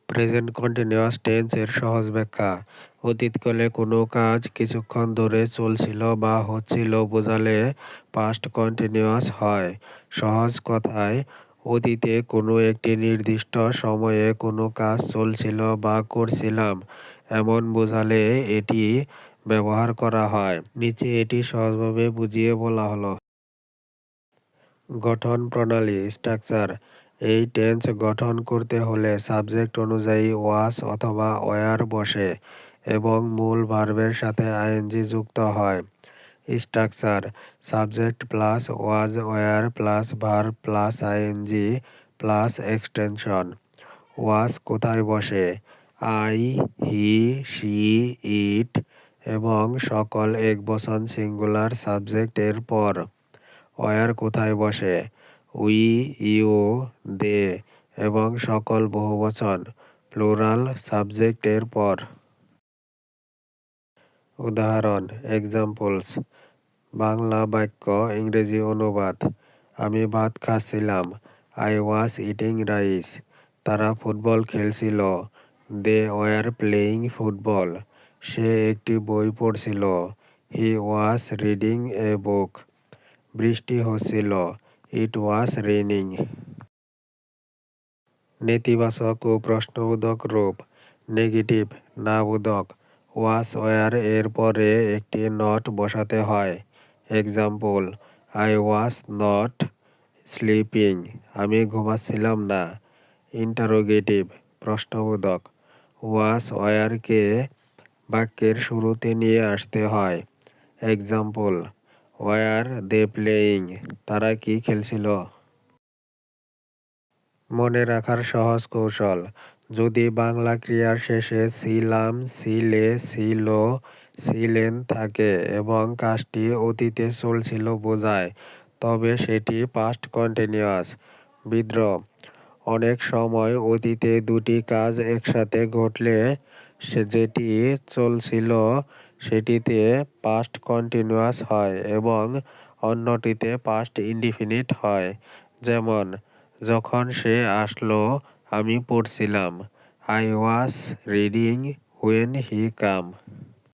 Present continuous tense এর সহজ ব্যাখ্যা। অতীতকালে কোনো কাজ কিছুক্ষণ ধরে চলছিল বা হচ্ছিল বোঝালে পাস্ট কন্টিনিউয়াস হয়। সহজ কথায়, অতীতে কোনো একটি নির্দিষ্ট সময়ে কোনো কাজ চলছিল বা করছিলাম এমন বোঝালে এটি ব্যবহার করা হয়। নিচে এটি সহজভাবে বুঝিয়ে বলা হলো। গঠন প্রণালী স্ট্রাকচার। এই টেন্স গঠন করতে হলে সাবজেক্ট অনুযায়ী ওয়াজ অথবা ওয়ার বসে এবং মূল ভার্বের সাথে আইএনজি যুক্ত হয়। Structure: subject plus was were plus verb plus ING plus extension. Was কোথায় বসে? আই, হি, শি, ইট এবং সকল একবচন সিঙ্গুলার সাবজেক্ট এর পর। ওয়ার কোথায় বসে? উই, ইউ, দে এবং সকল বহুবচন প্লুরাল সাবজেক্ট এর পর। উদাহরণ এক্সাম্পলস: বাংলা বাক্য ইংরেজি অনুবাদ: আমি ভাত খাচ্ছিলাম। I was eating rice. তারা ফুটবল খেলছিল। They were playing football. সে একটি বই পড়ছিল। He was reading a book. বৃষ্টি হচ্ছিল। It was raining. নেতিবাচক ও প্রশ্নবোধক রূপ: নেগেটিভ না-বোধক, ওয়াজ ওয়ার এর পরে একটি নট বসাতে হয়। Example: I was not sleeping. আমি ঘুমাচ্ছিলাম না। ইন্টারোগেটিভ প্রশ্নবোধক, ওয়াজ ওয়ারকে বাক্যের শুরুতে নিয়ে আসতে হয়। এক্সাম্পল: ওয়ার দে প্লেয়িং। তারা কি খেলছিল? মনে রাখার সহজ কৌশল: যদি বাংলা ক্রিয়ার শেষে ছিলাম, ছিলে, ছিল, ছিলেন থাকে এবং কাজটি অতীতে চলছিল বোঝায়, তবে সেটি পাস্ট কন্টিনিউয়াস। বিদ্রোহ: অনেক সময় অতীতে দুটি কাজ একসাথে ঘটলে যেটি চলছিল সেটিতে পাস্ট কন্টিনিউয়াস হয় এবং অন্যটিতে পাস্ট ইনডিফিনিট হয়। যেমন: যখন সে আসলো আমি পড়ছিলাম। I was reading when he come.